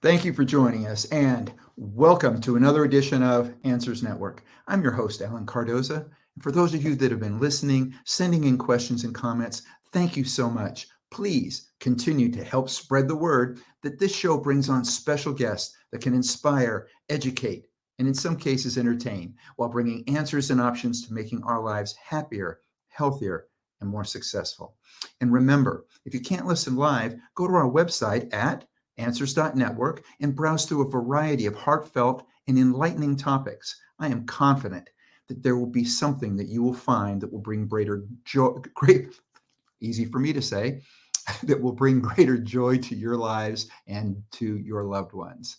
Thank you for joining us and welcome to another edition of Answers Network. I'm your host, Alan Cardoza. And for those of you that have been listening, sending in questions and comments, thank you so much. Please continue to help spread the word that this show brings on special guests that can inspire, educate, and in some cases entertain, while bringing answers and options to making our lives happier, healthier, and more successful. And remember, if you can't listen live, go to our website at answers.network and browse through a variety of heartfelt and enlightening topics. I am confident that there will be something that you will find that will bring greater joy, easy for me to say, that will bring greater joy to your lives and to your loved ones.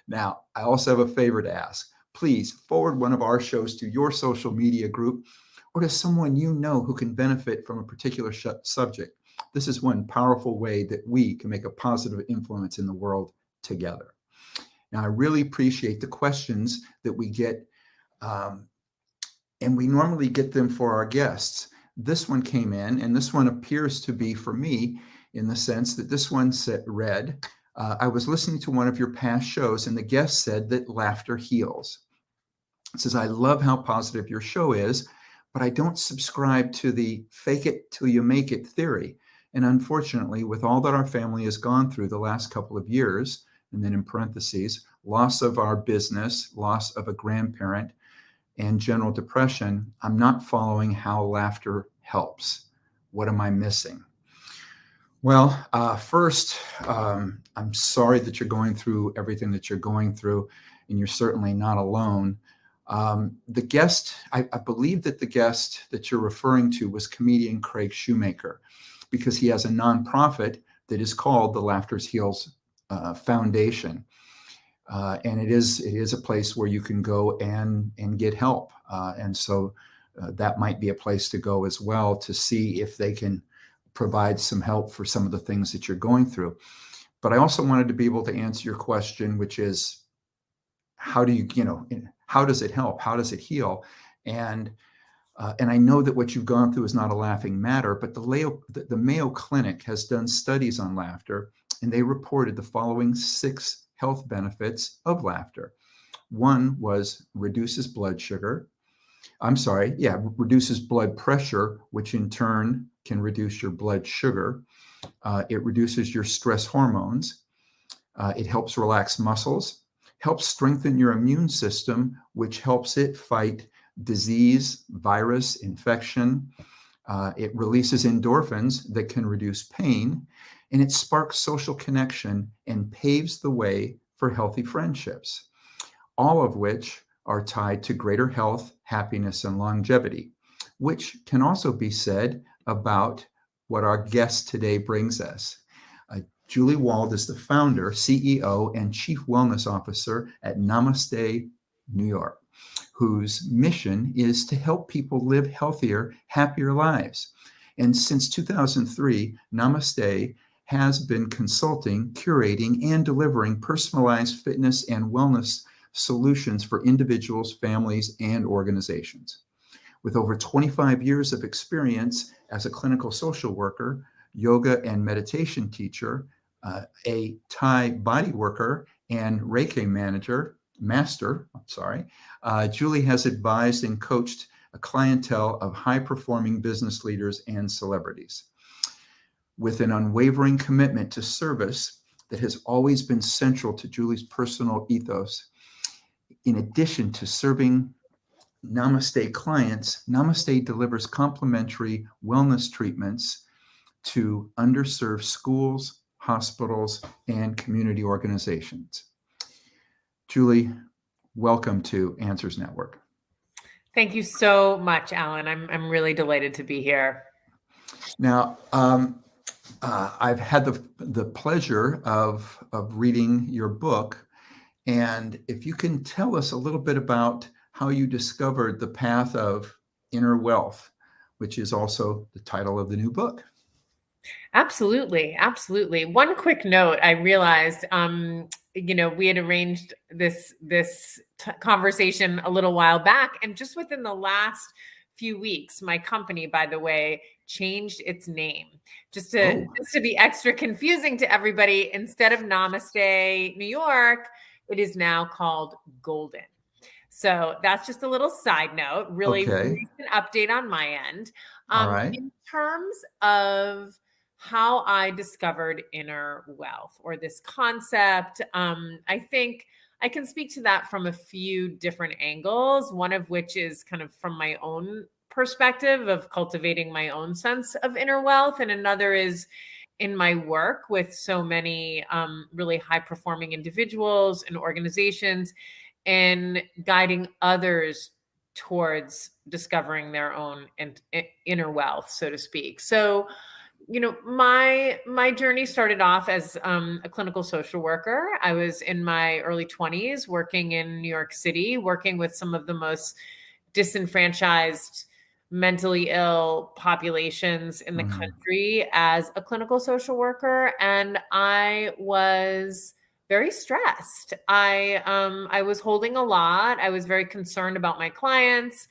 Now, I also have a favor to ask. Please forward one of our shows to your social media group or to someone you know who can benefit from a particular subject. This is one powerful way that we can make a positive influence in the world together. Now, I really appreciate the questions that we get, and we normally get them for our guests. This one came in, and this one appears to be for me in the sense that this one read, I was listening to one of your past shows, and the guest said that laughter heals. It says, I love how positive your show is, but I don't subscribe to the fake it till you make it theory. And unfortunately, with all that our family has gone through the last couple of years, and then in parentheses, loss of our business, loss of a grandparent, and general depression, I'm not following how laughter helps. What am I missing? Well, first, I'm sorry that you're going through everything that you're going through, and you're certainly not alone. The guest, I believe that the guest that you're referring to was comedian Craig Shoemaker, because he has a nonprofit that is called the Laughter Heals Foundation. And it is a place where you can go and get help. And so that might be a place to go as well to see if they can provide some help for some of the things that you're going through. But I also wanted to be able to answer your question, which is, how does it help? How does it heal? And I know that what you've gone through is not a laughing matter, but the Mayo Clinic has done studies on laughter, and they reported the following 6 health benefits of laughter. One was reduces blood pressure, which in turn can reduce your blood sugar. It reduces your stress hormones. It helps relax muscles, helps strengthen your immune system, which helps it fight disease, virus, infection. It releases endorphins that can reduce pain, and it sparks social connection and paves the way for healthy friendships, all of which are tied to greater health, happiness, and longevity, which can also be said about what our guest today brings us. Julie Wald is the founder, CEO, and Chief Wellness Officer at Namaste, New York, whose mission is to help people live healthier, happier lives. And since 2003, Namaste has been consulting, curating, and delivering personalized fitness and wellness solutions for individuals, families, and organizations. With over 25 years of experience as a clinical social worker, yoga and meditation teacher, a Thai body worker, and Reiki master, Julie has advised and coached a clientele of high-performing business leaders and celebrities. With an unwavering commitment to service that has always been central to Julie's personal ethos, in addition to serving Namaste clients, Namaste delivers complimentary wellness treatments to underserved schools, hospitals, and community organizations. Julie, welcome to Answers Network. Thank you so much, Alan. I'm really delighted to be here. Now, I've had the pleasure of reading your book, and if you can tell us a little bit about how you discovered the path of inner wealth, which is also the title of the new book. Absolutely. One quick note, I realized, we had arranged this conversation a little while back, and just within the last few weeks, my company, by the way, changed its name just to Oh, just to be extra confusing to everybody. Instead of Namaste New York, it is now called Golden. So that's just a little side note, really okay. recent update on my end. All right. In terms of how I discovered inner wealth or this concept, I think I can speak to that from a few different angles, one of which is kind of from my own perspective of cultivating my own sense of inner wealth, and another is in my work with so many really high performing individuals and organizations and guiding others towards discovering their own inner wealth, so to speak. So, my journey started off as a clinical social worker. I was in my early 20s working in New York City, working with some of the most disenfranchised mentally ill populations in the Mhm. country as a clinical social worker, and I was very stressed. I was holding a lot. I was very concerned about my clients.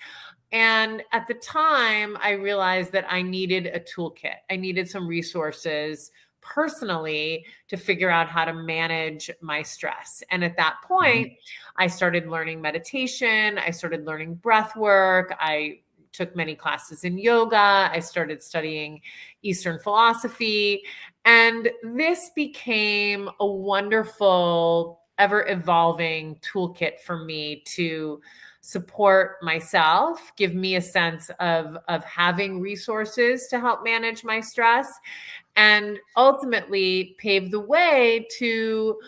And at the time, I realized that I needed a toolkit. I needed some resources personally to figure out how to manage my stress. And at that point, Mhm. I started learning meditation. I started learning breath work. I took many classes in yoga. I started studying Eastern philosophy. And this became a wonderful, ever evolving toolkit for me to support myself, give me a sense of having resources to help manage my stress, and ultimately pave the way to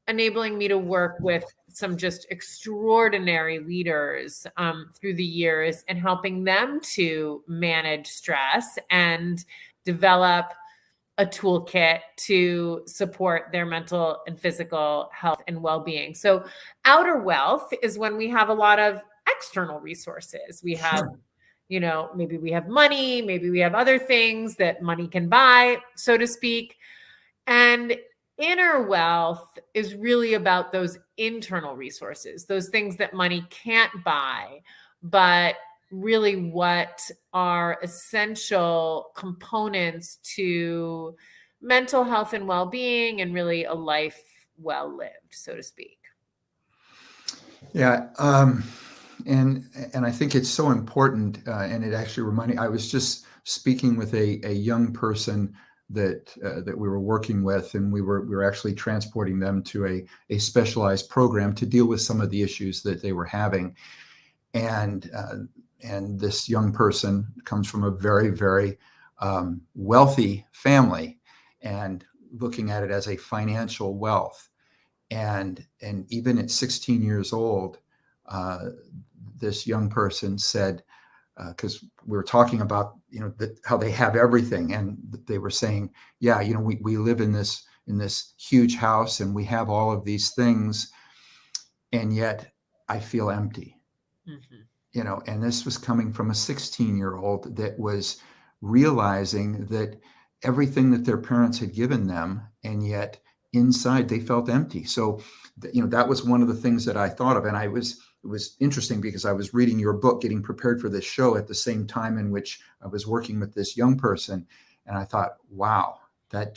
enabling me to work with some just extraordinary leaders through the years and helping them to manage stress and develop a toolkit to support their mental and physical health and well-being. So outer wealth is when we have a lot of external resources. We have, Sure. maybe we have money, maybe we have other things that money can buy, so to speak. And inner wealth is really about those internal resources, those things that money can't buy, but really what are essential components to mental health and well-being and really a life well lived, so to speak. Yeah. And I think it's so important. And it actually reminded. I was just speaking with a young person that we were working with, and we were actually transporting them to a specialized program to deal with some of the issues that they were having. And and this young person comes from a very wealthy family, and looking at it as a financial wealth. And even at 16 years old, uh, this young person said, because we were talking about how they have everything, and they were saying, yeah, we live in this huge house, and we have all of these things, and yet I feel empty. Mhm. And this was coming from a 16-year-old that was realizing that everything that their parents had given them, and yet inside they felt empty. So that was one of the things that I thought of. And it was interesting because I was reading your book, getting prepared for this show at the same time in which I was working with this young person. And I thought, wow, that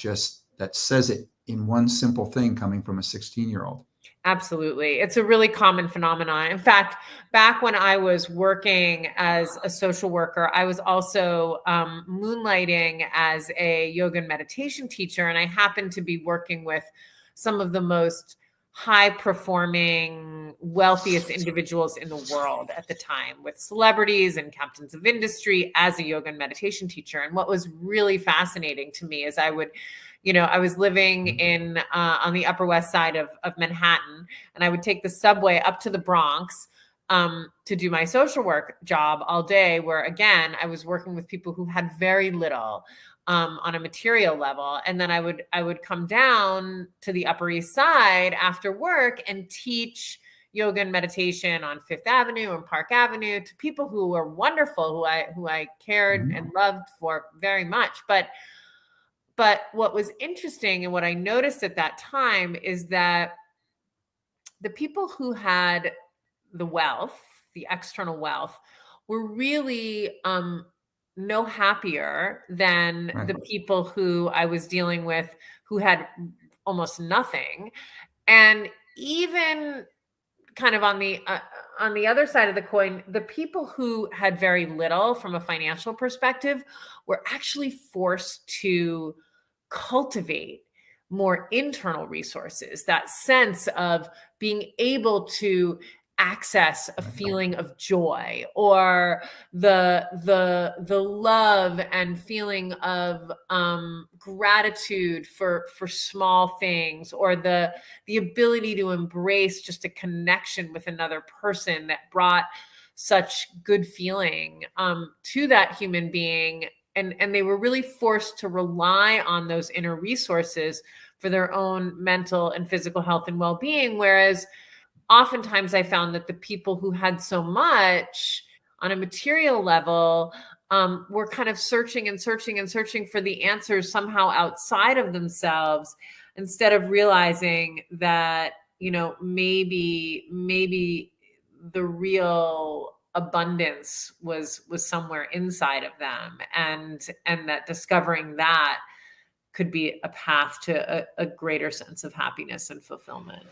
says it in one simple thing coming from a 16-year-old. Absolutely. It's a really common phenomenon. In fact, back when I was working as a social worker, I was also moonlighting as a yoga and meditation teacher. And I happened to be working with some of the most high performing, wealthiest individuals in the world at the time, with celebrities and captains of industry as a yoga and meditation teacher. And what was really fascinating to me is I was living in on the Upper West Side of Manhattan, and I would take the subway up to the Bronx to do my social work job all day, where again, I was working with people who had very little on a material level. And then I would come down to the Upper East Side after work and teach yoga and meditation on Fifth Avenue and Park Avenue to people who were wonderful, who I cared Mhm. and loved for very much. But what was interesting and what I noticed at that time is that the people who had the wealth, the external wealth, were really no happier than Right. the people who I was dealing with who had almost nothing. And even kind of on the other side of the coin, the people who had very little from a financial perspective were actually forced to cultivate more internal resources, that sense of being able to access a feeling of joy, or the love and feeling of gratitude for small things, or the ability to embrace just a connection with another person that brought such good feeling to that human being. And they were really forced to rely on those inner resources for their own mental and physical health and well-being. Whereas oftentimes I found that the people who had so much on a material level were kind of searching and searching and searching for the answers somehow outside of themselves, instead of realizing that, maybe the real abundance was somewhere inside of them, and that discovering that could be a path to a greater sense of happiness and fulfillment.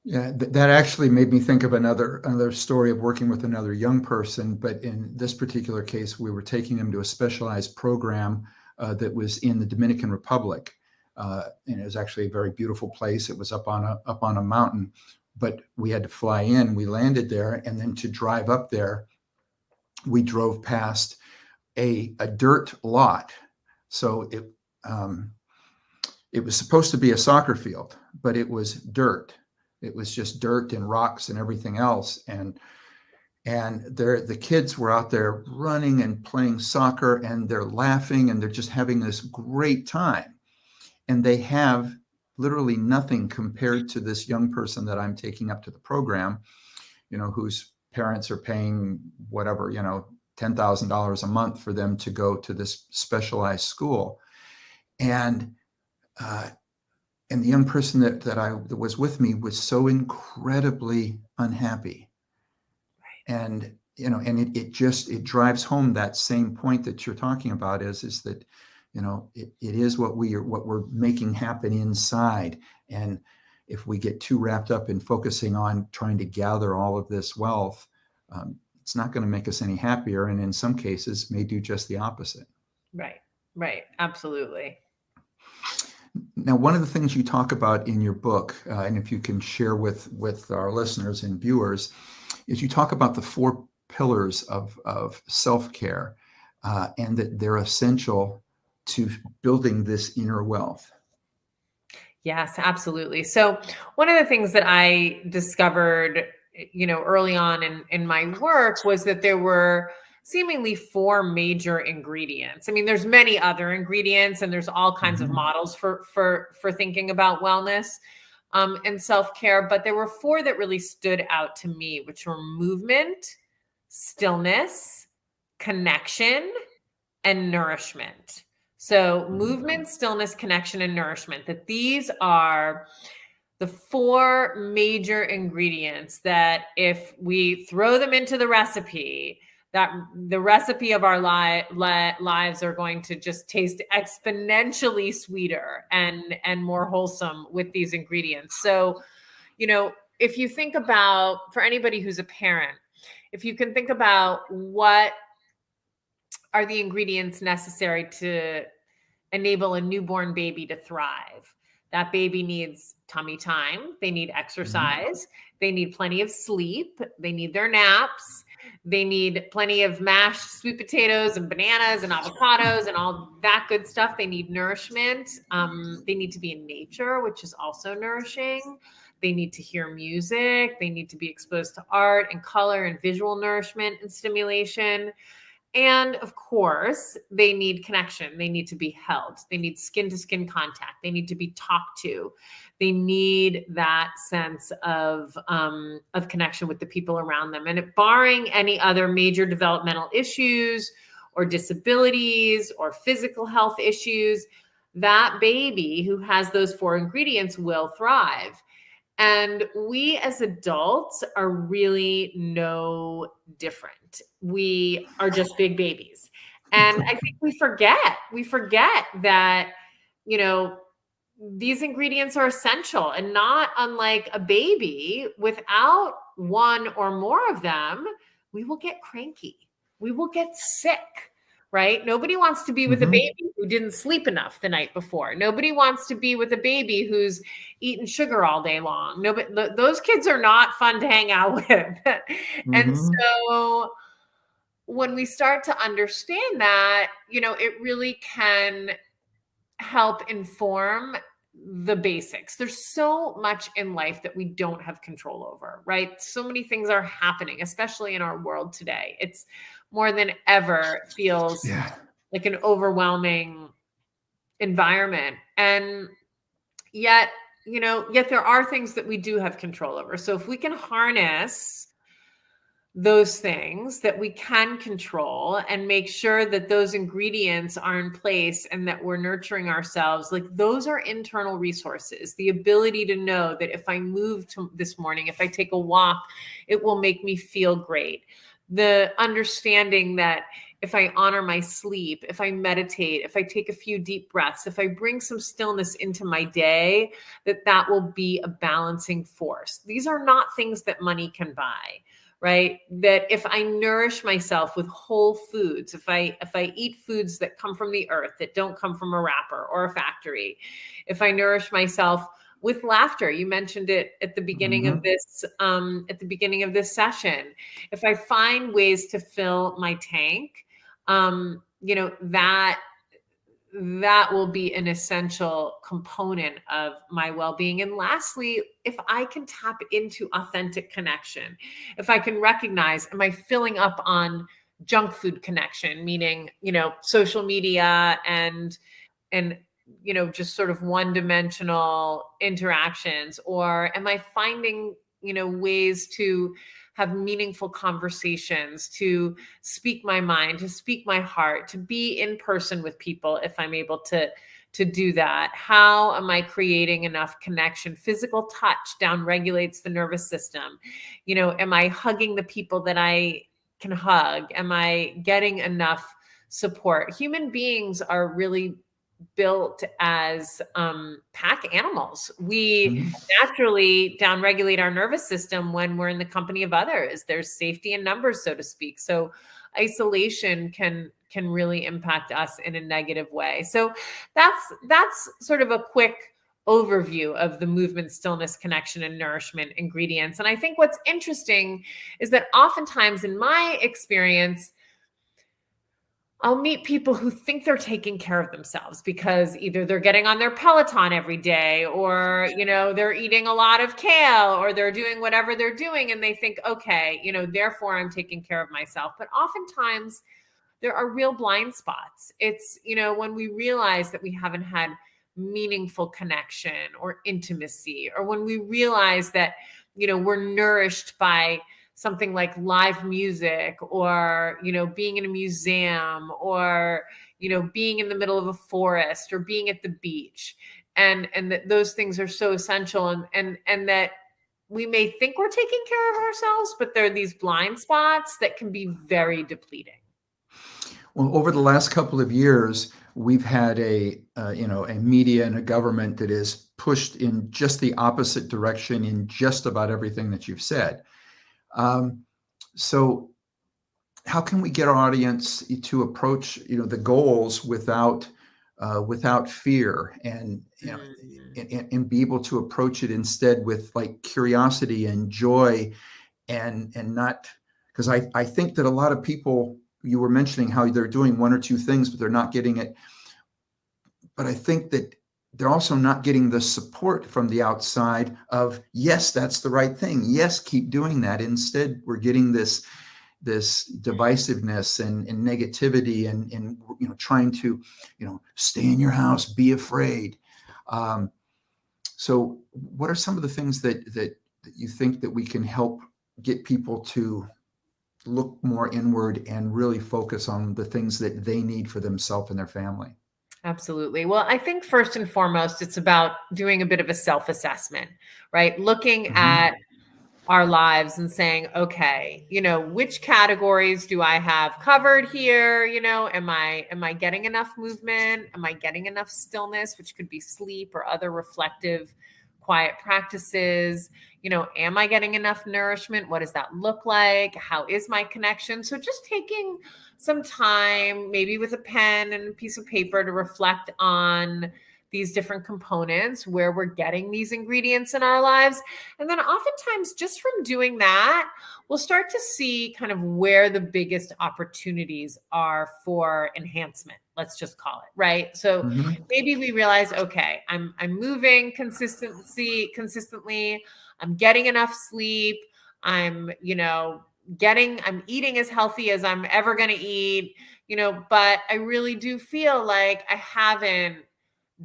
Yeah, that actually made me think of another story of working with another young person. But in this particular case, we were taking them to a specialized program that was in the Dominican Republic, and it was actually a very beautiful place. It was up on a mountain, but we had to fly in. We landed there, and then to drive up there, we drove past a dirt lot. So it was supposed to be a soccer field, but it was dirt. It was just dirt and rocks and everything else. And the kids were out there running and playing soccer, and they're laughing, and they're just having this great time. And they have literally nothing compared to this young person that I'm taking up to the program, whose parents are paying whatever, $10,000 a month for them to go to this specialized school. And the young person that was with me was so incredibly unhappy. And, and it drives home that same point that you're talking about is that, it is what we're making happen inside. And if we get too wrapped up in focusing on trying to gather all of this wealth, it's not going to make us any happier. And in some cases may do just the opposite. Right. Absolutely. Now, one of the things you talk about in your book, and if you can share with our listeners and viewers, is you talk about the 4 pillars of self-care, and that they're essential to building this inner wealth. Yes, absolutely. So one of the things that I discovered, early on in my work was that there were seemingly 4 major ingredients. I mean, there's many other ingredients, and there's all kinds of models for thinking about wellness and self-care, but there were 4 that really stood out to me, which were movement, stillness, connection, and nourishment. So movement, stillness, connection, and nourishment, that these are the 4 major ingredients that if we throw them into the recipe, that the recipe of our lives are going to just taste exponentially sweeter and more wholesome with these ingredients. So, if you think about, for anybody who's a parent, if you can think about what are the ingredients necessary to enable a newborn baby to thrive. That baby needs tummy time. They need exercise. They need plenty of sleep. They need their naps. They need plenty of mashed sweet potatoes and bananas and avocados and all that good stuff. They need nourishment. They need to be in nature, which is also nourishing. They need to hear music. They need to be exposed to art and color and visual nourishment and stimulation. And of course, they need connection. They need to be held. They need skin-to-skin contact. They need to be talked to. They need that sense of connection with the people around them. And barring any other major developmental issues or disabilities or physical health issues, that baby who has those 4 ingredients will thrive. And we as adults are really no different. We are just big babies. And I think we forget that, you know, these ingredients are essential, and not unlike a baby, without one or more of them, we will get cranky. We will get sick, right? Nobody wants to be with a Mm-hmm. baby who didn't sleep enough the night before. Nobody wants to be with a baby who's eating sugar all day long. Nobody, those kids are not fun to hang out with. And Mm-hmm. so when we start to understand that, it really can help inform the basics. There's so much in life that we don't have control over, right? So many things are happening, especially in our world today. It's more than ever feels Yeah. like an overwhelming environment. And yet, yet there are things that we do have control over. So if we can harness those things that we can control and make sure that those ingredients are in place and that we're nurturing ourselves, like, those are internal resources. The ability to know that if I move to this morning, if I take a walk, it will make me feel great. The understanding that if I honor my sleep, if I meditate, if I take a few deep breaths, if I bring some stillness into my day, that will be a balancing force. These are not things that money can buy, right? That if I nourish myself with whole foods, if I eat foods that come from the earth, that don't come from a wrapper or a factory, if I nourish myself with laughter, you mentioned it at the beginning of Mm-hmm. this session. If I find ways to fill my tank, that will be an essential component of my well-being. And lastly, if I can tap into authentic connection, if I can recognize, am I filling up on junk food connection, meaning, social media and just sort of one-dimensional interactions, or am I finding, ways to have meaningful conversations, to speak my mind, to speak my heart, to be in person with people if I'm able to do that? How am I creating enough connection? Physical touch down regulates the nervous system. Am I hugging the people that I can hug? Am I getting enough support? Human beings are really built as pack animals. We Mm-hmm. naturally downregulate our nervous system when we're in the company of others. There's safety in numbers, so to speak. So isolation can really impact us in a negative way. So that's sort of a quick overview of the movement, stillness, connection, and nourishment ingredients. And I think what's interesting is that oftentimes in my experience, I'll meet people who think they're taking care of themselves because either they're getting on their Peloton every day, or, they're eating a lot of kale, or they're doing whatever they're doing. And they think, okay, therefore I'm taking care of myself. But oftentimes there are real blind spots. It's, when we realize that we haven't had meaningful connection or intimacy, or when we realize that, we're nourished by something like live music, or, being in a museum, or, being in the middle of a forest, or being at the beach. And that those things are so essential, and that we may think we're taking care of ourselves, but there are these blind spots that can be very depleting. Well, over the last couple of years, we've had a media and a government that is pushed in just the opposite direction in just about everything that you've said. So how can we get our audience to approach, the goals without fear, and, and be able to approach it instead with like curiosity and joy, and not, because I think that a lot of people, you were mentioning how they're doing one or two things, but they're not getting it. But I think that they're also not getting the support from the outside of, yes, that's the right thing. Yes, keep doing that. Instead, we're getting this divisiveness and negativity, and trying to, stay in your house, be afraid. So what are some of the things that you think that we can help get people to look more inward and really focus on the things that they need for themselves and their family? Absolutely. Well, I think first and foremost, it's about doing a bit of a self-assessment, right? Looking Hmm. at our lives and saying, okay, which categories do I have covered here? Am I getting enough movement? Am I getting enough stillness, which could be sleep or other reflective quiet practices? Am I getting enough nourishment? What does that look like? How is my connection? So just taking some time, maybe with a pen and a piece of paper, to reflect on these different components, where we're getting these ingredients in our lives. And then oftentimes, just from doing that, we'll start to see kind of where the biggest opportunities are for enhancement. Let's just call it, right? So Hmm. maybe we realize, okay, I'm moving consistently. I'm getting enough sleep. I'm, I'm eating as healthy as I'm ever going to eat, but I really do feel like I haven't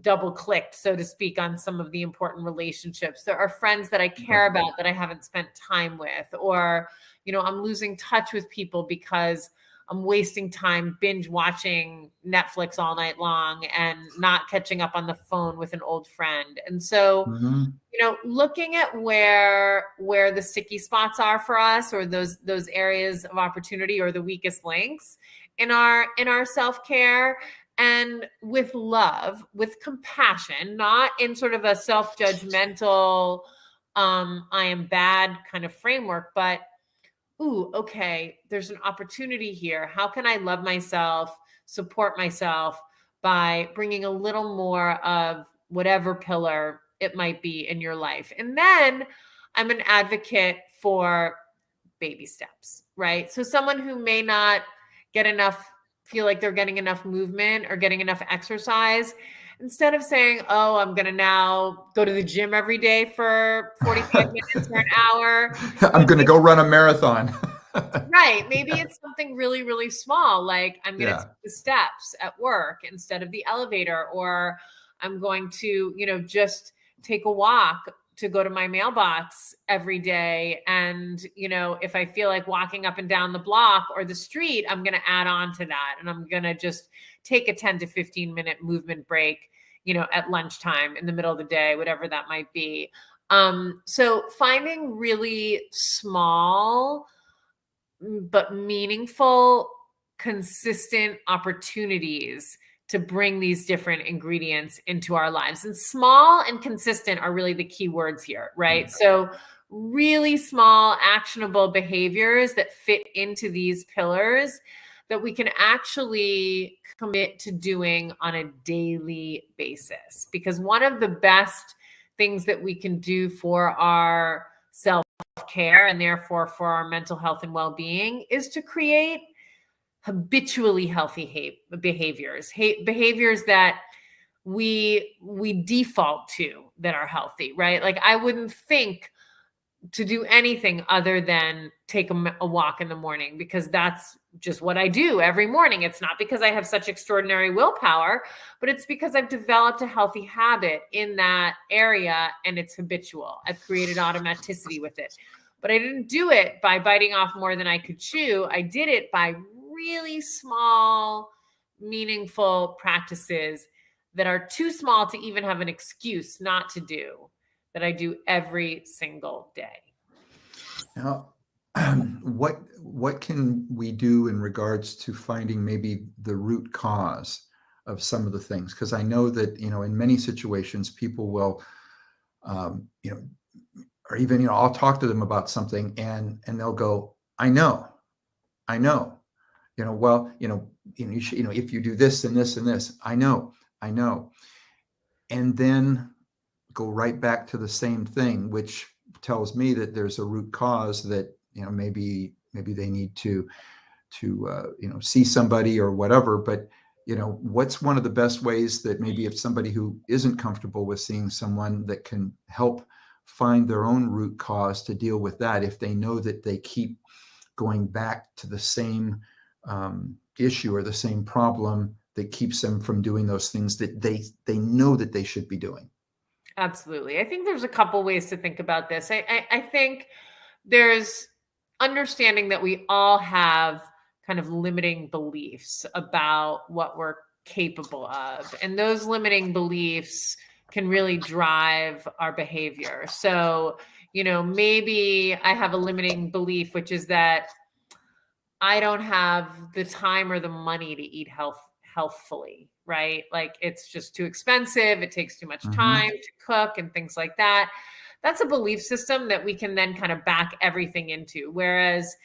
double clicked, so to speak, on some of the important relationships. There are friends that I care Right. about that I haven't spent time with, or, I'm losing touch with people because I'm wasting time binge watching Netflix all night long and not catching up on the phone with an old friend. And so, Hmm. looking at where the sticky spots are for us, or those areas of opportunity, or the weakest links in our self-care, and with love, with compassion, not in sort of a self-judgmental I am bad kind of framework, but ooh, okay, there's an opportunity here. How can I love myself, support myself by bringing a little more of whatever pillar it might be in your life? And then I'm an advocate for baby steps, right? So someone who may not get enough, feel like they're getting enough movement or getting enough exercise, instead of saying, oh, I'm going to now go to the gym every day for 45 minutes or an hour, I'm going to go run a marathon. right. Maybe Yeah. it's something really, really small, like I'm going to Yeah. take the steps at work instead of the elevator, or I'm going to, just take a walk to go to my mailbox every day. And, if I feel like walking up and down the block or the street, I'm going to add on to that. And I'm going to just take a 10 to 15-minute movement break, at lunchtime, in the middle of the day, whatever that might be. So finding really small but meaningful, consistent opportunities to bring these different ingredients into our lives. And small and consistent are really the key words here, right? So, really small, actionable behaviors that fit into these pillars that we can actually commit to doing on a daily basis. Because one of the best things that we can do for our self care, and therefore for our mental health and well-being, is to create habitually healthy behaviors that we default to, that are healthy, right? Like I wouldn't think to do anything other than take a walk in the morning, because that's just what I do every morning. It's not because I have such extraordinary willpower, but it's because I've developed a healthy habit in that area, and it's habitual. I've created automaticity with it. But I didn't do it by biting off more than I could chew. I did it by really small, meaningful practices that are too small to even have an excuse not to do, that I do every single day. Now, what can we do in regards to finding maybe the root cause of some of the things? Because I know that in many situations people will, um, you know, or even I'll talk to them about something and they'll go, I know, well, you should, if you do this and this and this, I know, and then go right back to the same thing, which tells me that there's a root cause that maybe they need to see somebody or whatever. But what's one of the best ways that maybe if somebody who isn't comfortable with seeing someone, that can help find their own root cause to deal with that, if they know that they keep going back to the same issue or the same problem that keeps them from doing those things that they know that they should be doing? Absolutely. I think there's a couple ways to think about this. I think there's understanding that we all have kind of limiting beliefs about what we're capable of. And those limiting beliefs can really drive our behavior. So, maybe I have a limiting belief, which is that I don't have the time or the money to eat healthfully, right? Like it's just too expensive. It takes too much time to cook and things like that. That's a belief system that we can then kind of back everything into. Whereas,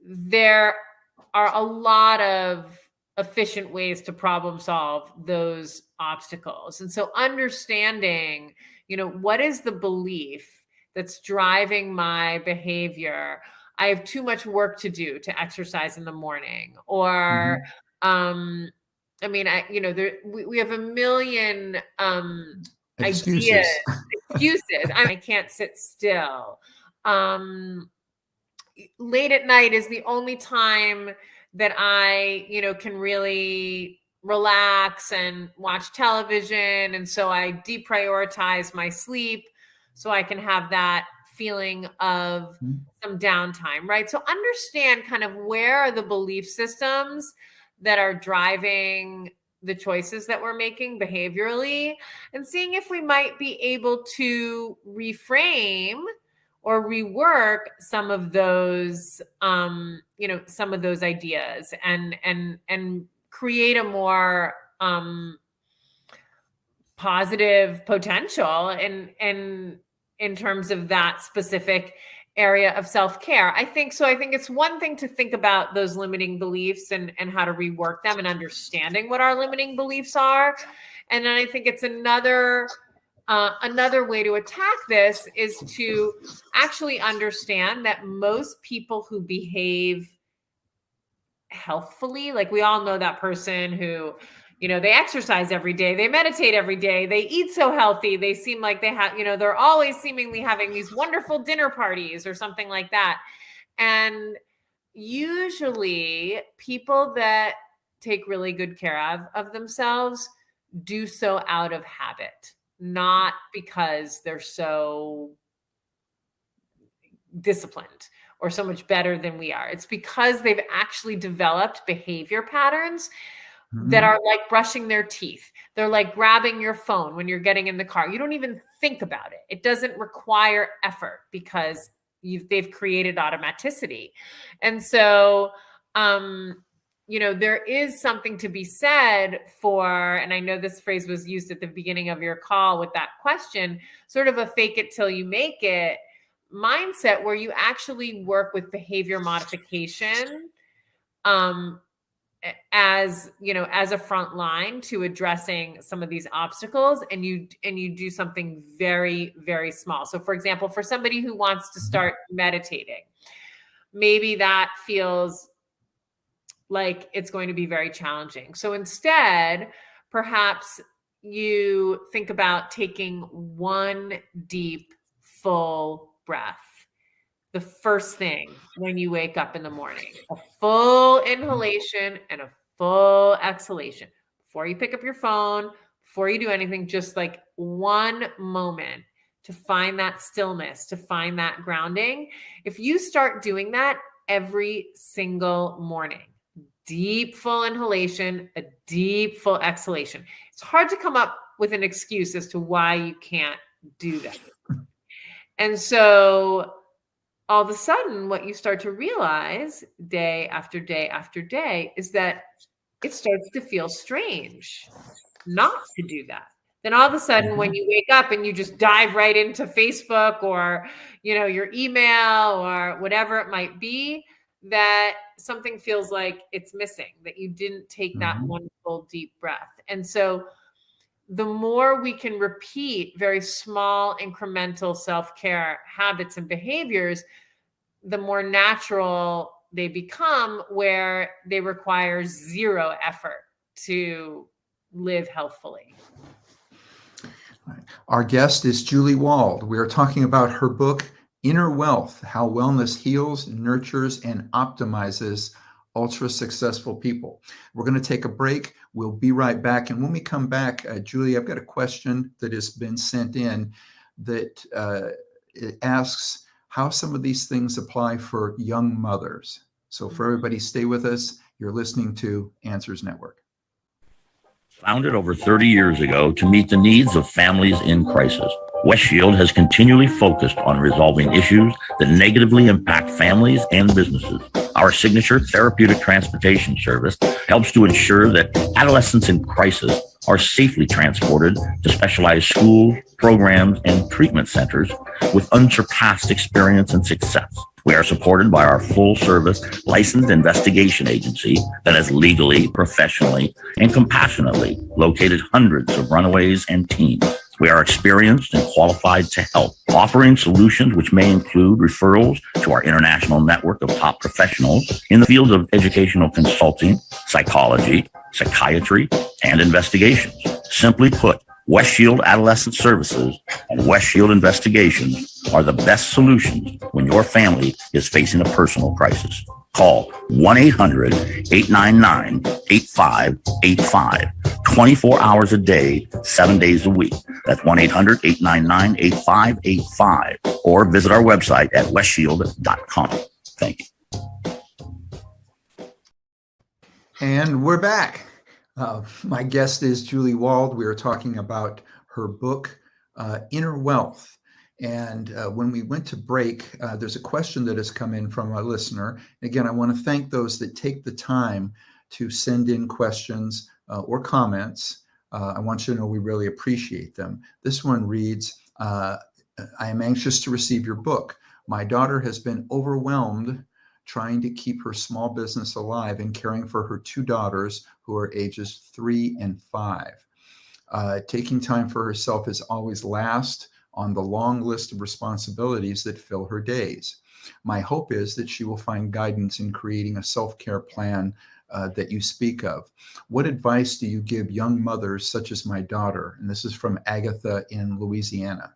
there are a lot of efficient ways to problem solve those obstacles. And so understanding, what is the belief that's driving my behavior? I have too much work to do to exercise in the morning, or we have a million ideas, Excuses. excuses. I can't sit still. Late at night is the only time that I, can really relax and watch television. And so I deprioritize my sleep so I can have that feeling of some downtime, right? So understand kind of where are the belief systems that are driving the choices that we're making behaviorally, and seeing if we might be able to reframe or rework some of those, some of those ideas, and create a more positive potential in terms of that specific area of self-care. I think it's one thing to think about those limiting beliefs and how to rework them and understanding what our limiting beliefs are. And then I think it's another way to attack this is to actually understand that most people who behave healthfully, like we all know that person who, they exercise every day, they meditate every day, they eat so healthy, they seem like they have, they're always seemingly having these wonderful dinner parties or something like that. And usually people that take really good care of themselves do so out of habit, not because they're so disciplined or so much better than we are. It's because they've actually developed behavior patterns that are like brushing their teeth. They're like grabbing your phone when you're getting in the car. You don't even think about it. It doesn't require effort because they've created automaticity. And so, there is something to be said for, and I know this phrase was used at the beginning of your call with that question, sort of a fake it till you make it mindset, where you actually work with behavior modification as a front line to addressing some of these obstacles, and you do something very, very small. So for example, for somebody who wants to start meditating, maybe that feels like it's going to be very challenging. So instead, perhaps you think about taking one deep, full breath the first thing when you wake up in the morning, a full inhalation and a full exhalation before you pick up your phone, before you do anything, just like one moment to find that stillness, to find that grounding. If you start doing that every single morning, deep full inhalation, a deep full exhalation, it's hard to come up with an excuse as to why you can't do that. And so all of a sudden, what you start to realize day after day after day is that it starts to feel strange not to do that. Then all of a sudden, when you wake up and you just dive right into Facebook or, your email or whatever it might be, that something feels like it's missing, that you didn't take that one full deep breath. And so the more we can repeat very small incremental self-care habits and behaviors, the more natural they become, where they require zero effort to live healthfully. Our guest is Julie Wald. We are talking about her book, Inner Wealth: How Wellness Heals, Nurtures, and Optimizes Ultra Successful People. We're going to take a break. We'll be right back. And when we come back, Julie, I've got a question that has been sent in that it asks how some of these things apply for young mothers. So for everybody, stay with us. You're listening to Answers Network. Founded over 30 years ago to meet the needs of families in crisis, West Shield has continually focused on resolving issues that negatively impact families and businesses. Our signature therapeutic transportation service helps to ensure that adolescents in crisis are safely transported to specialized schools, programs, and treatment centers with unsurpassed experience and success. We are supported by our full-service licensed investigation agency that has legally, professionally, and compassionately located hundreds of runaways and teens. We are experienced and qualified to help, offering solutions which may include referrals to our international network of top professionals in the fields of educational consulting, psychology, psychiatry, and investigations. Simply put, West Shield Adolescent Services and West Shield Investigations are the best solutions when your family is facing a personal crisis. Call 1-800-899-8585, 24 hours a day, 7 days a week. That's 1-800-899-8585, or visit our website at westshield.com. Thank you. And we're back. My guest is Julie Wald. We are talking about her book, Inner Wealth. And when we went to break, there's a question that has come in from a listener. Again, I want to thank those that take the time to send in questions or comments. I want you to know we really appreciate them. This one reads, I am anxious to receive your book. My daughter has been overwhelmed trying to keep her small business alive and caring for her two daughters who are ages 3 and 5. Taking time for herself is always last on the long list of responsibilities that fill her days. My hope is that she will find guidance in creating a self-care plan that you speak of. What advice do you give young mothers such as my daughter? And this is from Agatha in Louisiana.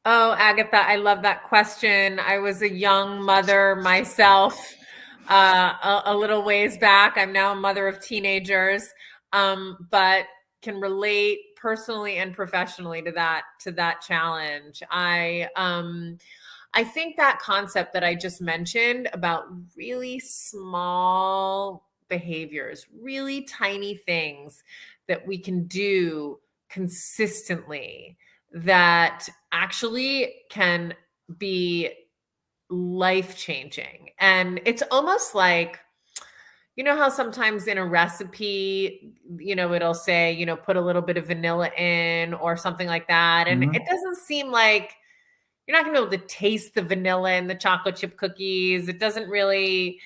Oh, Agatha, I love that question. I was a young mother myself a little ways back. I'm now a mother of teenagers, but can relate personally and professionally to that challenge. I think that concept that I just mentioned about really small behaviors, really tiny things that we can do consistently that actually can be life-changing. And it's almost like, you know how sometimes in a recipe, it'll say, put a little bit of vanilla in or something like that. And it doesn't seem like you're not gonna be able to taste the vanilla in the chocolate chip cookies. It doesn't really,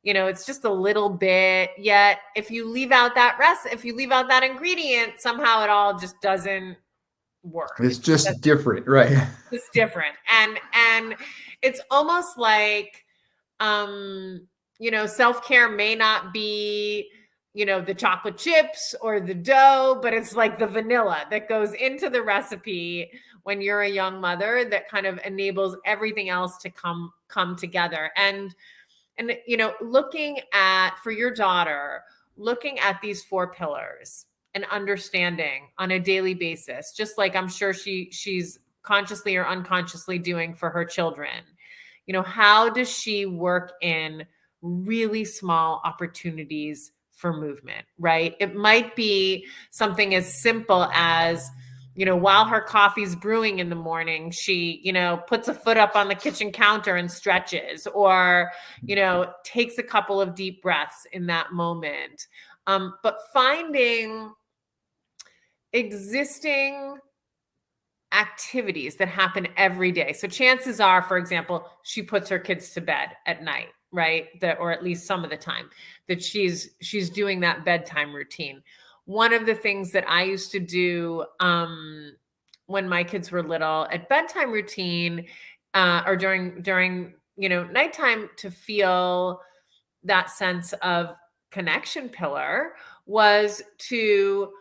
it's just a little bit. Yet if you leave out that if you leave out that ingredient, somehow it all just doesn't work. It's just different, right? It's different. And it's almost like, self-care may not be, the chocolate chips or the dough, but it's like the vanilla that goes into the recipe when you're a young mother that kind of enables everything else to come together. And looking at, for your daughter, looking at these 4 pillars and understanding on a daily basis, just like I'm sure she's consciously or unconsciously doing for her children. How does she work in really small opportunities for movement, right? It might be something as simple as, while her coffee's brewing in the morning, she, puts a foot up on the kitchen counter and stretches, or, takes a couple of deep breaths in that moment. But finding existing activities that happen every day. So chances are, for example, she puts her kids to bed at night, right? Or at least some of the time that she's doing that bedtime routine. One of the things that I used to do when my kids were little at bedtime routine or during nighttime to feel that sense of connection pillar was to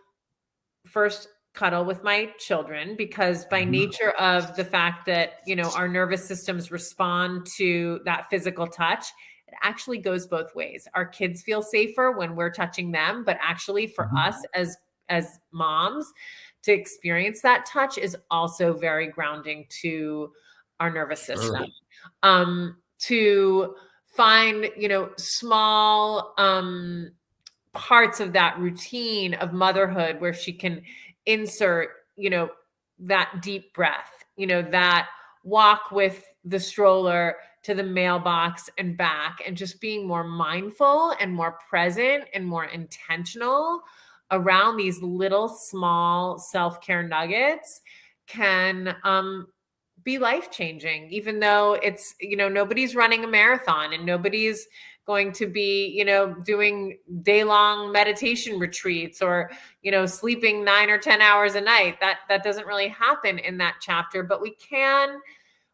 first cuddle with my children, because by nature of the fact that, our nervous systems respond to that physical touch, it actually goes both ways. Our kids feel safer when we're touching them, but actually for us as moms to experience that touch is also very grounding to our nervous system. To find, small parts of that routine of motherhood where she can insert, that deep breath, that walk with the stroller to the mailbox and back, and just being more mindful and more present and more intentional around these little small self-care nuggets can be life-changing, even though it's, nobody's running a marathon and nobody's going to be, doing day-long meditation retreats or, sleeping 9 or 10 hours a night. That doesn't really happen in that chapter, but we can,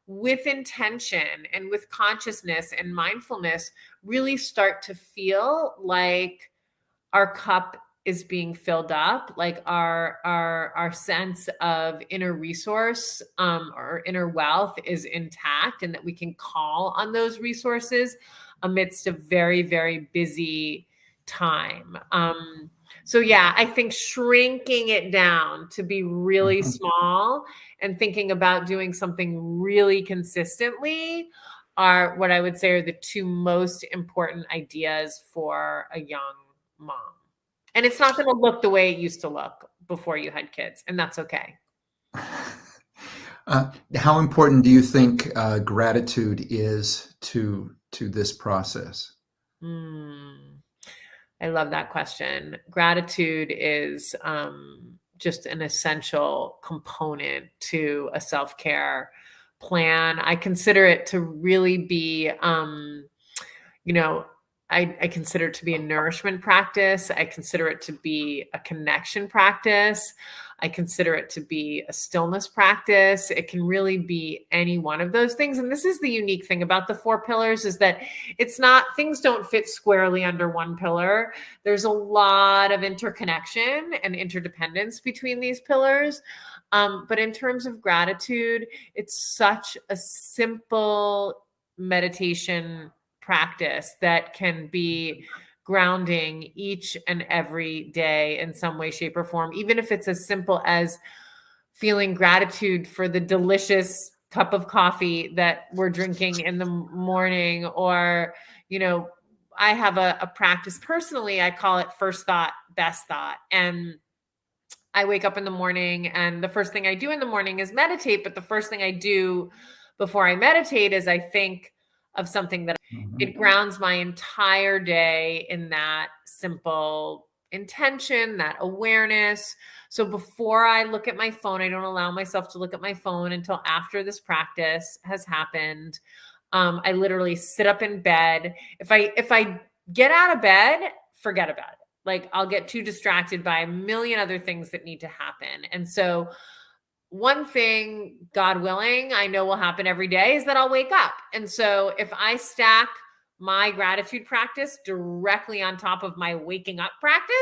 with intention and with consciousness and mindfulness, really start to feel like our cup is being filled up, like our sense of inner resource or inner wealth is intact, and that we can call on those resources amidst a very, very busy time. So yeah, I think shrinking it down to be really small and thinking about doing something really consistently are what I would say are the two most important ideas for a young mom. And it's not going to look the way it used to look before you had kids, and that's okay. How important do you think gratitude is to this process? I love that question. Gratitude is just an essential component to a self-care plan. I consider it to really be, I consider it to be a nourishment practice. I consider it to be a connection practice. I consider it to be a stillness practice. It can really be any one of those things. And this is the unique thing about the 4 pillars, is that things don't fit squarely under one pillar. There's a lot of interconnection and interdependence between these pillars. But in terms of gratitude, it's such a simple meditation practice that can be grounding each and every day in some way, shape, or form, even if it's as simple as feeling gratitude for the delicious cup of coffee that we're drinking in the morning. Or, I have a practice personally, I call it first thought, best thought. And I wake up in the morning, and the first thing I do in the morning is meditate. But the first thing I do before I meditate is I think of something that it grounds my entire day in that simple intention, that awareness. So before I look at my phone, I don't allow myself to look at my phone until after this practice has happened. I literally sit up in bed. If I get out of bed, forget about it. Like, I'll get too distracted by a million other things that need to happen. And so one thing, God willing, I know will happen every day is that I'll wake up. And so if I stack my gratitude practice directly on top of my waking up practice,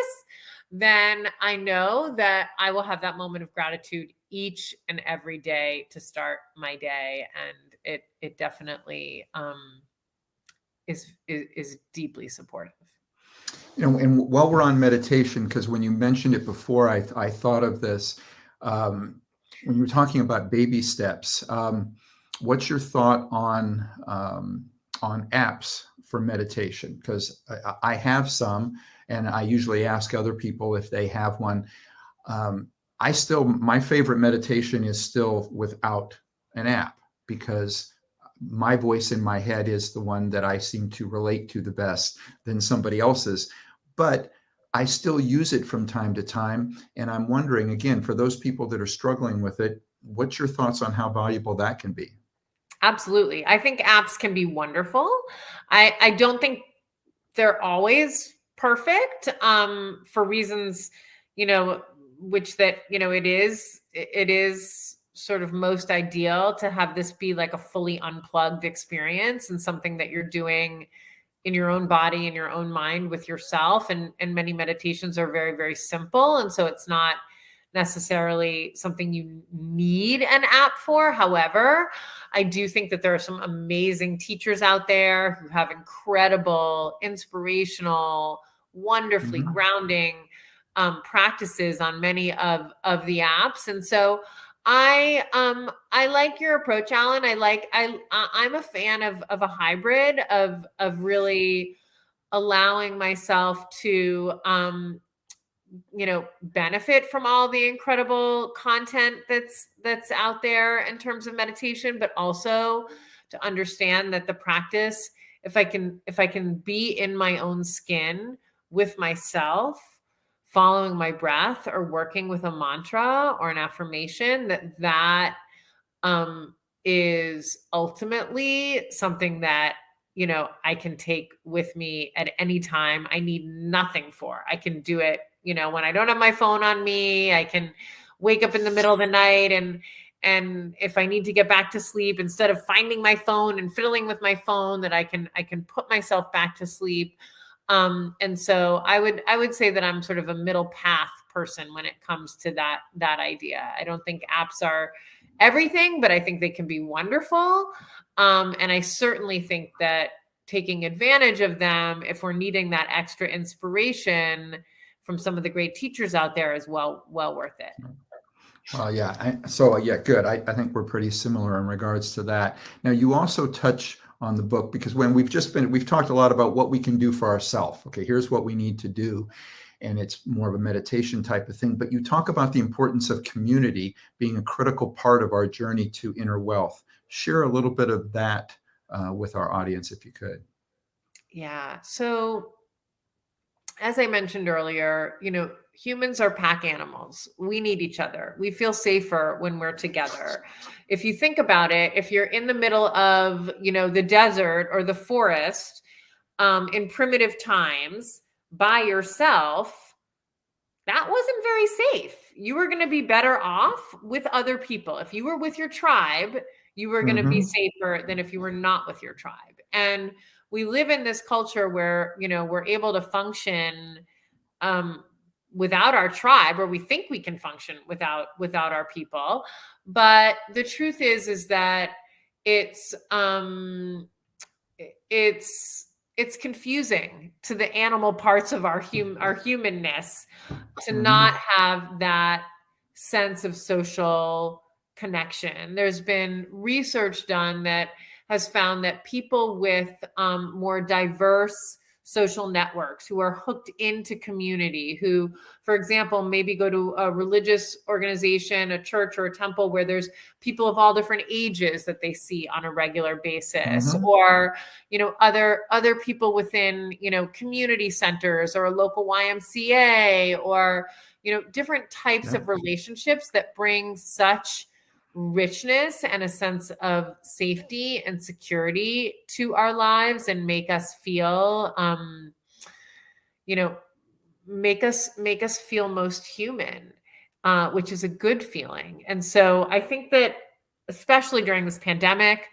then I know that I will have that moment of gratitude each and every day to start my day. And it definitely is deeply supportive. And while we're on meditation, because when you mentioned it before, I thought of this. When you were talking about baby steps, what's your thought on apps for meditation? Because I have some, and I usually ask other people if they have one. My favorite meditation is still without an app, because my voice in my head is the one that I seem to relate to the best than somebody else's. But I still use it from time to time. And I'm wondering, again, for those people that are struggling with it, what's your thoughts on how valuable that can be? Absolutely. I think apps can be wonderful. I don't think they're always perfect for reasons, which that, it is sort of most ideal to have this be like a fully unplugged experience and something that you're doing in your own body, in your own mind with yourself. And many meditations are very, very simple. And so it's not necessarily something you need an app for. However, I do think that there are some amazing teachers out there who have incredible, inspirational, wonderfully grounding practices on many of the apps. And so I like your approach, Alan. I'm a fan of a hybrid of really allowing myself to, benefit from all the incredible content that's out there in terms of meditation, but also to understand that the practice, if I can be in my own skin with myself, following my breath or working with a mantra or an affirmation, that is ultimately something that, I can take with me at any time. I need nothing for. I can do it, when I don't have my phone on me. I can wake up in the middle of the night, and if I need to get back to sleep, instead of finding my phone and fiddling with my phone, that I can put myself back to sleep. And so I would say that I'm sort of a middle path person when it comes to that idea. I don't think apps are everything, but I think they can be wonderful. And I certainly think that taking advantage of them, if we're needing that extra inspiration from some of the great teachers out there, is well worth it. Good. I think we're pretty similar in regards to that. Now, you also touch on the book, because when we've talked a lot about what we can do for ourselves. Okay, here's what we need to do. And it's more of a meditation type of thing. But you talk about the importance of community being a critical part of our journey to inner wealth. Share a little bit of that with our audience, if you could. Yeah. So as I mentioned earlier, humans are pack animals. We need each other. We feel safer when we're together. If you think about it, if you're in the middle of, the desert or the forest in primitive times by yourself, that wasn't very safe. You were going to be better off with other people. If you were with your tribe, you were going to be safer than if you were not with your tribe. And we live in this culture where, we're able to function without our tribe, or we think we can function without our people. But the truth is that it's confusing to the animal parts of our humanness to not have that sense of social connection. There's been research done that has found that people with more diverse social networks, who are hooked into community, who, for example, maybe go to a religious organization, a church or a temple where there's people of all different ages that they see on a regular basis, or, other people within, community centers or a local YMCA, or, different types of relationships that bring such richness and a sense of safety and security to our lives, and make us feel, make us feel most human, which is a good feeling. And so I think that, especially during this pandemic,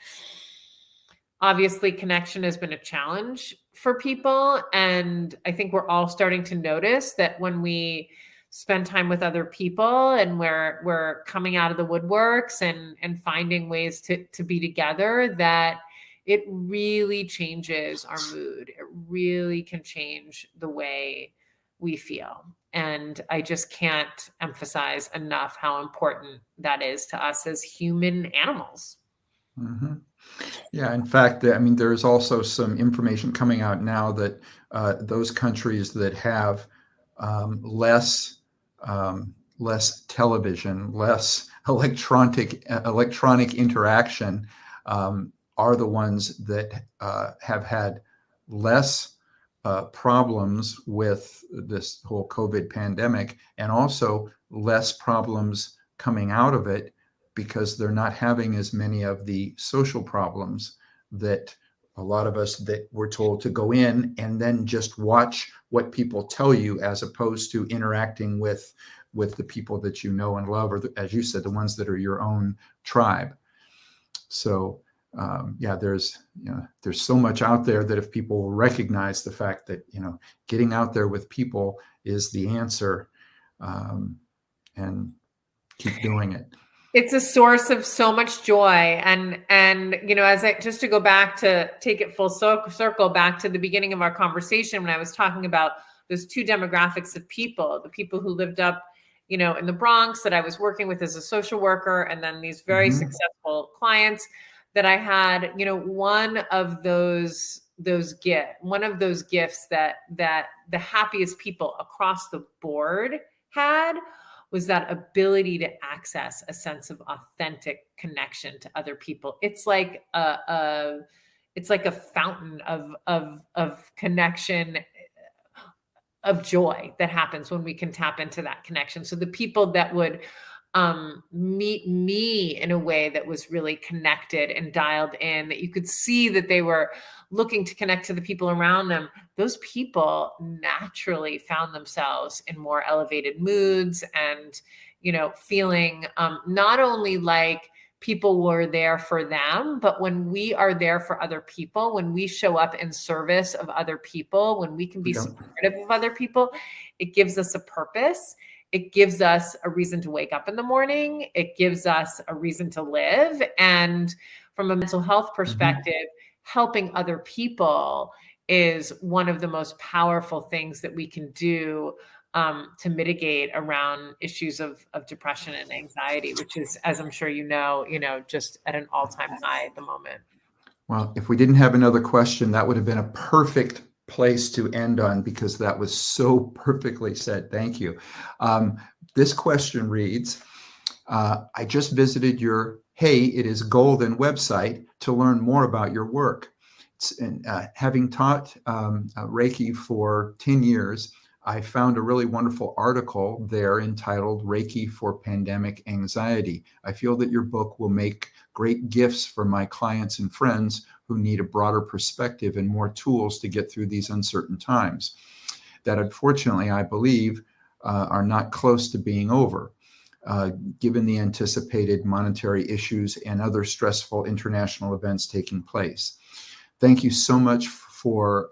obviously connection has been a challenge for people. And I think we're all starting to notice that when we spend time with other people, and we're coming out of the woodworks and finding ways to be together, that it really changes our mood. It really can change the way we feel. And I just can't emphasize enough how important that is to us as human animals. Yeah, in fact, there's also some information coming out now that those countries that have less television, less electronic interaction, are the ones that have had less problems with this whole COVID pandemic, and also less problems coming out of it, because they're not having as many of the social problems that a lot of us that we're told to go in and then just watch what people tell you, as opposed to interacting with the people that you know and love, or as you said, the ones that are your own tribe. So there's so much out there that if people will recognize the fact that, getting out there with people is the answer, and keep doing it. It's a source of so much joy. And just to go back, to take it full circle back to the beginning of our conversation, when I was talking about those two demographics of people, the people who lived up, in the Bronx that I was working with as a social worker, and then these very successful clients that I had, one of those one of those gifts that the happiest people across the board had was that ability to access a sense of authentic connection to other people. It's like a fountain of connection, of joy that happens when we can tap into that connection. So the people that would meet me in a way that was really connected and dialed in, that you could see that they were looking to connect to the people around them, those people naturally found themselves in more elevated moods and, feeling not only like people were there for them, but when we are there for other people, when we show up in service of other people, when we can be supportive of other people, it gives us a purpose. It gives us a reason to wake up in the morning. It gives us a reason to live. And from a mental health perspective, helping other people is one of the most powerful things that we can do to mitigate around issues of depression and anxiety, which is, as I'm sure just at an all-time high at the moment. Well, if we didn't have another question, that would have been a perfect place to end on, because that was so perfectly said. Thank you. This question reads, I just visited your Hey, It Is Golden website to learn more about your work. Having taught Reiki for 10 years, I found a really wonderful article there entitled Reiki for Pandemic Anxiety. I feel that your book will make great gifts for my clients and friends who need a broader perspective and more tools to get through these uncertain times that, unfortunately, I believe are not close to being over, given the anticipated monetary issues and other stressful international events taking place. Thank you so much for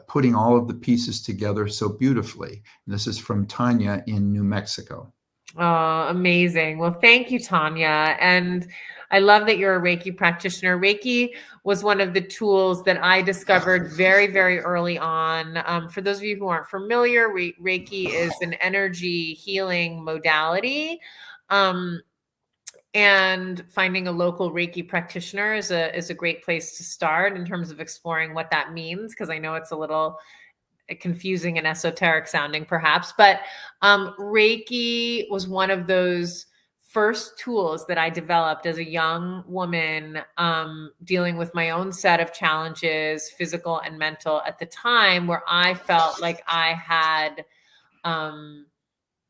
putting all of the pieces together so beautifully. And this is from Tanya in New Mexico. Oh, amazing. Well, thank you, Tanya. And I love that you're a Reiki practitioner. Reiki was one of the tools that I discovered very, very early on. For those of you who aren't familiar, Reiki is an energy healing modality. And finding a local Reiki practitioner is a great place to start in terms of exploring what that means, because I know it's a little confusing and esoteric sounding perhaps, but Reiki was one of those first tools that I developed as a young woman dealing with my own set of challenges, physical and mental, at the time where I felt like I had an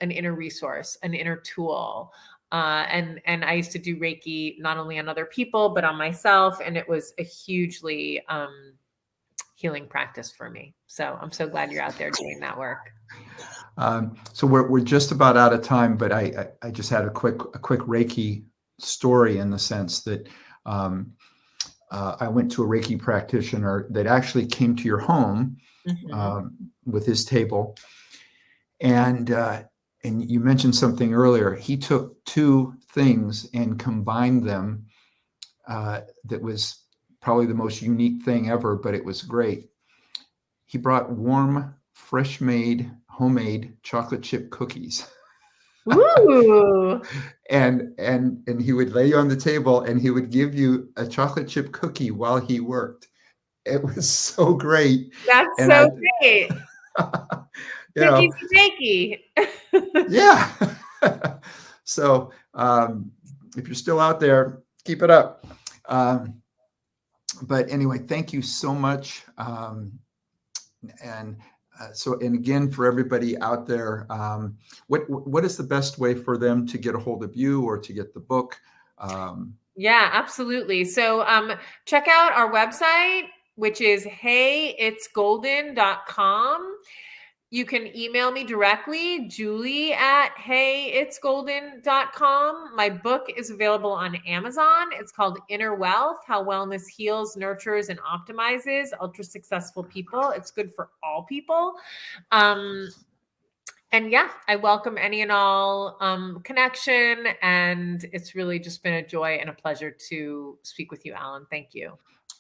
inner resource, an inner tool. And I used to do Reiki not only on other people, but on myself. And it was a hugely healing practice for me. So I'm so glad you're out there doing that work. So we're just about out of time, but I just had a quick Reiki story, in the sense that I went to a Reiki practitioner that actually came to your home with his table. And you mentioned something earlier. He took two things and combined them. That was probably the most unique thing ever, but it was great. He brought warm, fresh-made, homemade chocolate chip cookies. Ooh. and he would lay you on the table and he would give you a chocolate chip cookie while he worked. It was so great. That's and so great. Reiki. Yeah. So if you're still out there, keep it up. But anyway, thank you so much. And again, for everybody out there, what is the best way for them to get a hold of you or to get the book? Yeah, absolutely. So check out our website, which is heyitsgolden.com. You can email me directly, julie@heyitsgolden.com. My book is available on Amazon. It's called Inner Wealth: How Wellness Heals, Nurtures, and Optimizes Ultra Successful People. It's good for all people. And yeah, I welcome any and all connection. And it's really just been a joy and a pleasure to speak with you, Alan. Thank you.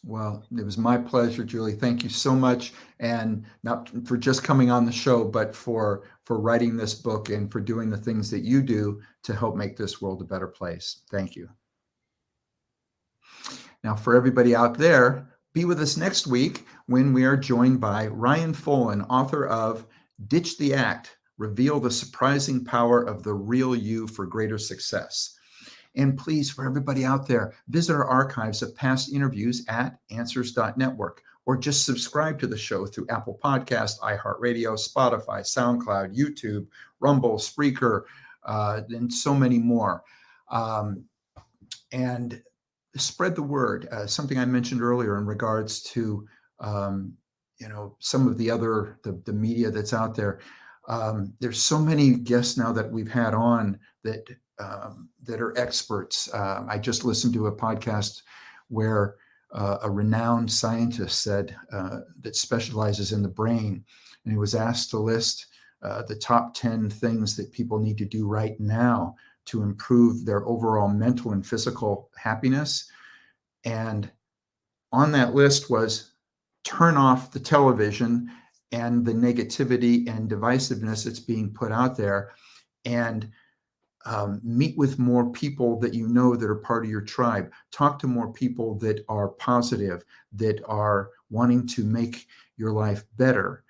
Well, it was my pleasure, Julie. Thank you so much. And not for just coming on the show, but for writing this book and for doing the things that you do to help make this world a better place. Thank you. Now, for everybody out there, be with us next week when we are joined by Ryan Folan, author of Ditch the Act, Reveal the Surprising Power of the Real You for Greater Success. And please, for everybody out there, visit our archives of past interviews at answers.network, or just subscribe to the show through Apple Podcasts, iHeartRadio, Spotify, SoundCloud, YouTube, Rumble, Spreaker, and so many more. And spread the word. Something I mentioned earlier in regards to, some of the media that's out there. There's so many guests now that we've had on that are experts. I just listened to a podcast where a renowned scientist said that specializes in the brain, and he was asked to list the top 10 things that people need to do right now to improve their overall mental and physical happiness. And on that list was turn off the television and the negativity and divisiveness that's being put out there, and meet with more people that you know that are part of your tribe. Talk to more people that are positive, that are wanting to make your life better.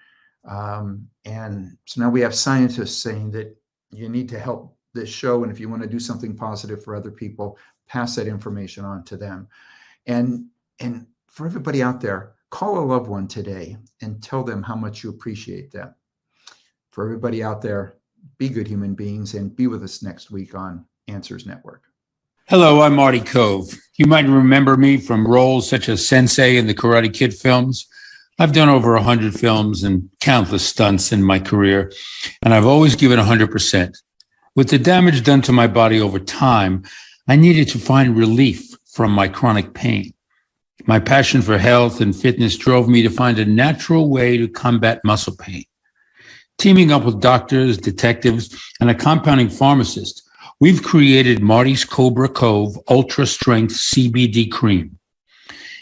And so now we have scientists saying that you need to help this show, and if you want to do something positive for other people, pass that information on to them. And for everybody out there, call a loved one today and tell them how much you appreciate them. For everybody out there, be good human beings and be with us next week on Answers Network. Hello, I'm Marty Cove. You might remember me from roles such as Sensei in the Karate Kid films. I've done over 100 films and countless stunts in my career, and I've always given 100%. With the damage done to my body over time, I needed to find relief from my chronic pain. My passion for health and fitness drove me to find a natural way to combat muscle pain. Teaming up with doctors, detectives, and a compounding pharmacist, we've created Marty's Cobra Cove Ultra Strength CBD Cream.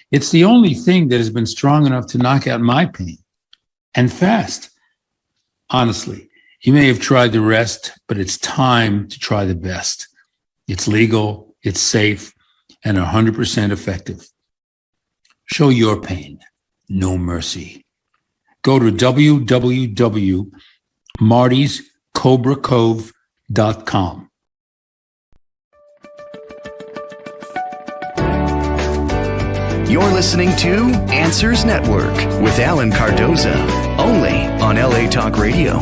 It's the only thing that has been strong enough to knock out my pain, and fast. Honestly, you may have tried the rest, but it's time to try the best. It's legal, it's safe, and 100% effective. Show your pain, no mercy. Go to www.martyscobracove.com. You're listening to Answers Network with Alan Cardoza, only on LA Talk Radio.